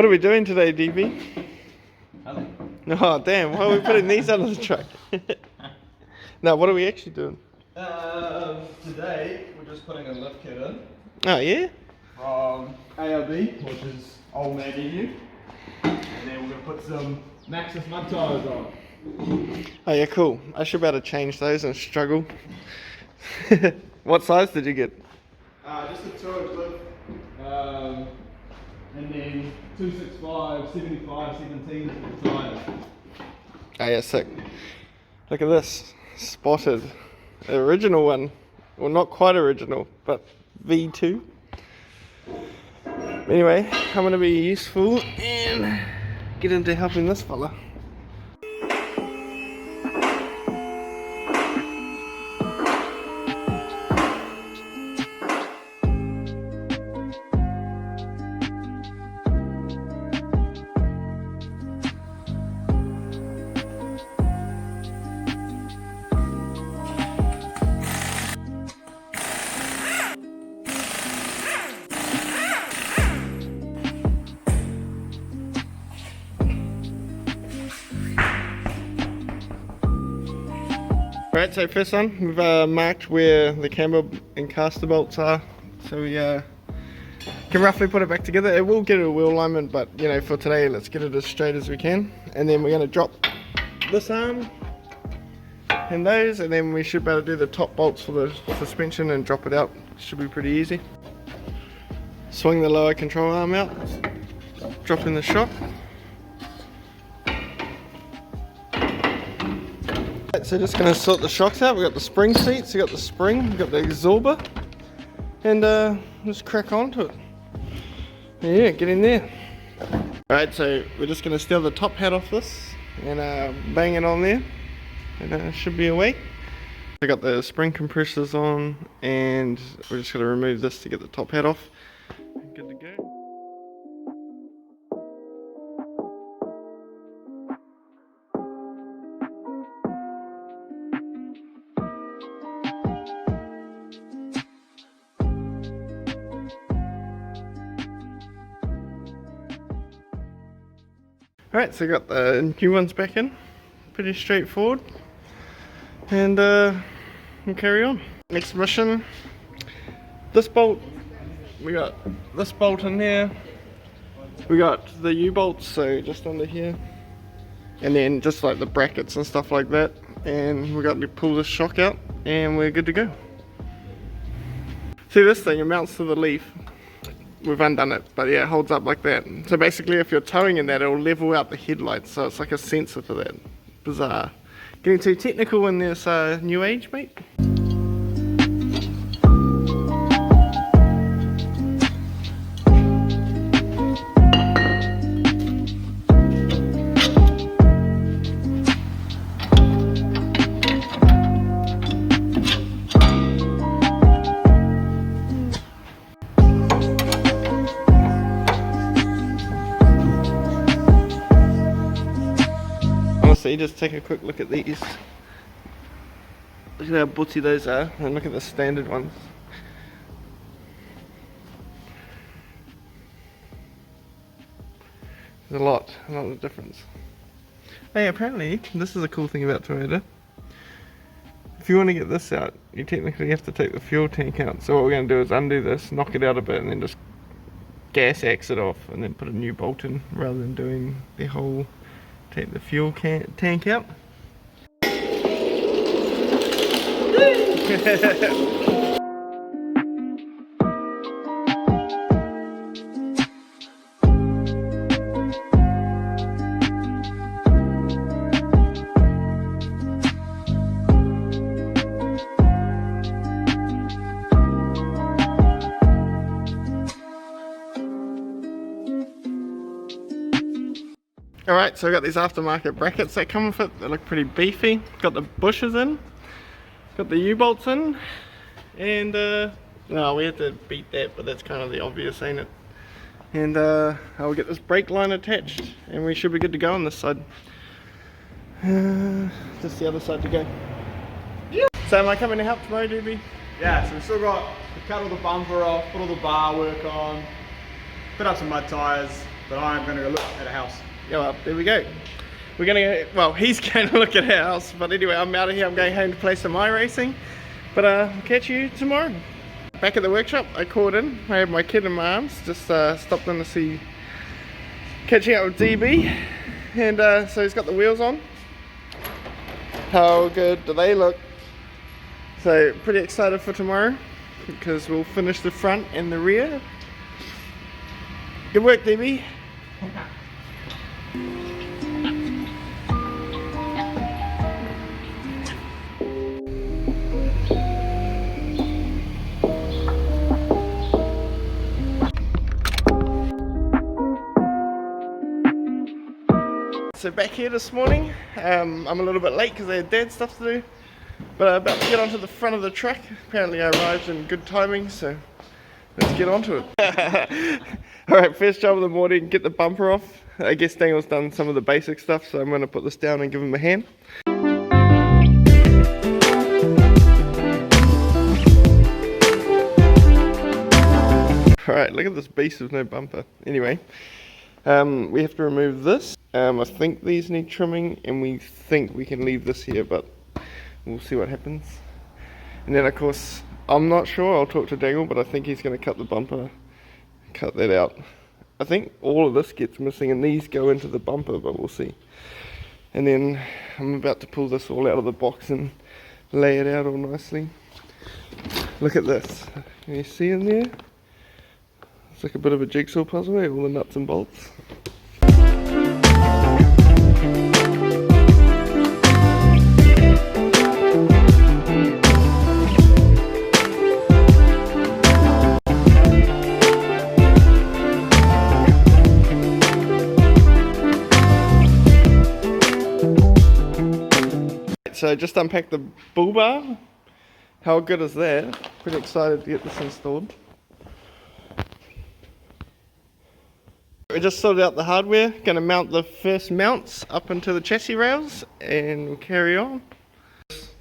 What are we doing today, DB? Nothing. Oh, damn, why are we putting these under the truck? No, what are we actually doing? Today, we're just putting a lift kit in. Oh, yeah? From ARB, which is Old Man EU. And then we're going to put some Maxxis mud tyres on. Oh, yeah, cool. I should be able to change those and struggle. What size did you get? Just a 2-inch lift. And then 265, 75, 17 for the tyres. Oh, yeah, sick. Look at this. Spotted. The original one. Well, not quite original, but V2. Anyway, I'm going to be useful and get into helping this fella. Right, so first one, we've marked where the camber and caster bolts are, so we can roughly put it back together. It will get a wheel alignment, but you know, for today, let's get it as straight as we can. And then we're going to drop this arm and those, and then we should be able to do the top bolts for the suspension and drop it out. Should be pretty easy. Swing the lower control arm out, drop in the shock. So just going to sort the shocks out. We've got the spring seats, we've got the spring, we've got the absorber, and just crack onto it. Yeah, get in there. Alright, so we're just going to steal the top hat off this and bang it on there, and it should be away. I got the spring compressors on, and we're just going to remove this to get the top hat off. Good to go. Alright, so I got the new ones back in. Pretty straightforward. And we'll carry on. Next mission. This bolt, we got this bolt in there. We got the U-bolts, so just under here. And then just like the brackets and stuff like that. And we got to pull this shock out and we're good to go. See, this thing, it mounts to the leaf. We've undone it, but yeah, it holds up like that. So basically if you're towing in that, it'll level out the headlights, so it's like a sensor for that. Bizarre. Getting too technical in this new age, mate? Honestly, just take a quick look at these. Look at how butty those are, and look at the standard ones. There's a lot of difference. Hey, apparently, this is a cool thing about Toyota. If you want to get this out, you technically have to take the fuel tank out. So what we're going to do is undo this, knock it out a bit, and then just gas axe it off, and then put a new bolt in, rather than doing the whole take the fuel tank out. Alright, so I got these aftermarket brackets that come with it. They look pretty beefy. Got the bushes in, got the U-bolts in, and no, we had to beat that, but that's kind of the obvious, ain't it? And I'll get this brake line attached, and we should be good to go on this side. Just the other side to go. Yeah. So am I coming to help tomorrow, DB? Yeah, so we've still got to cut all the bumper off, put all the bar work on, put up some mud tyres, but I'm going to go look at a house. Yeah, well, there we go. We're gonna go, well, he's going to look at our house, but anyway, I'm out of here. I'm going home to play some iRacing, but I'll catch you tomorrow. Back at the workshop, I called in. I had my kid in my arms, just stopped in to see, catching up with DB, and so he's got the wheels on. How good do they look? So pretty excited for tomorrow, because we'll finish the front and the rear. Good work, DB. So back here this morning, I'm a little bit late because I had dad stuff to do, but I'm about to get onto the front of the truck. Apparently I arrived in good timing, so let's get onto it. Alright, first job of the morning, get the bumper off. I guess Daniel's done some of the basic stuff, so I'm going to put this down and give him a hand. Alright, look at this beast with no bumper. Anyway, we have to remove this. I think these need trimming, and we think we can leave this here, but we'll see what happens. And then of course, I'm not sure, I'll talk to Daniel, but I think he's going to cut the bumper, cut that out. I think all of this gets missing and these go into the bumper, but we'll see. And then I'm about to pull this all out of the box and lay it out all nicely. Look at this, can you see in there? It's like a bit of a jigsaw puzzle, all the nuts and bolts. So I just unpacked the bull bar. How good is that? Pretty excited to get this installed. We just sorted out the hardware. Going to mount the first mounts up into the chassis rails and we'll carry on.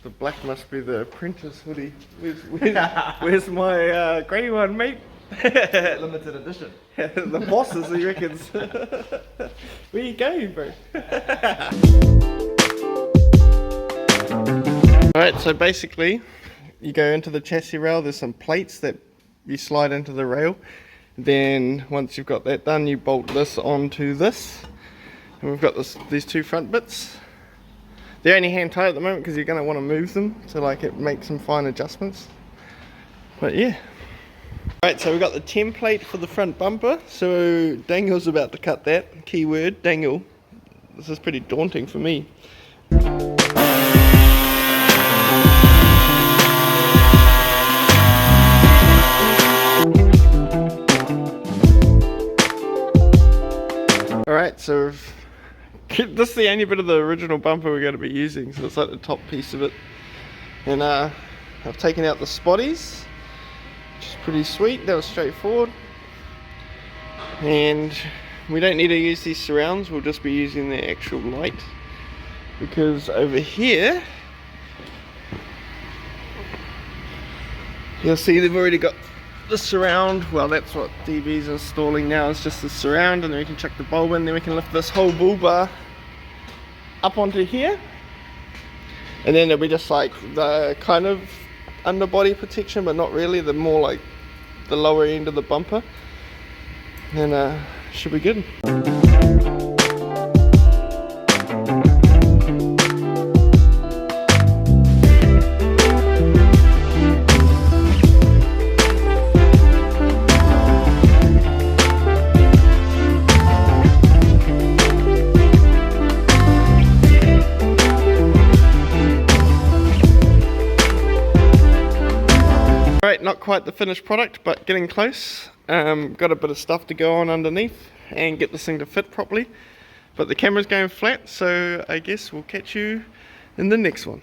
The black must be the apprentice hoodie. Where's my grey one, mate? Limited edition. The bosses, he reckons. Where you going, bro? Alright, so basically you go into the chassis rail, there's some plates that you slide into the rail. Then once you've got that done, you bolt this onto this. And we've got these two front bits. They're only hand tight at the moment because you're going to want to move them to like it make some fine adjustments. But yeah. Alright, so we've got the template for the front bumper. So Daniel's about to cut that. Keyword, Daniel. This is pretty daunting for me. Alright, so this is the only bit of the original bumper we're going to be using, so it's like the top piece of it. And I've taken out the spotties, which is pretty sweet. That was straightforward. And we don't need to use these surrounds, we'll just be using the actual light. Because over here, you'll see they've already got the surround. Well, that's what DB's installing now, it's just the surround, and then we can chuck the bulb in, then we can lift this whole bull bar up onto here, and then it'll be just like the kind of underbody protection, but not really, the more like the lower end of the bumper, and should be good. Alright, not quite the finished product, but getting close. Got a bit of stuff to go on underneath and get this thing to fit properly. But the camera's going flat, so I guess we'll catch you in the next one.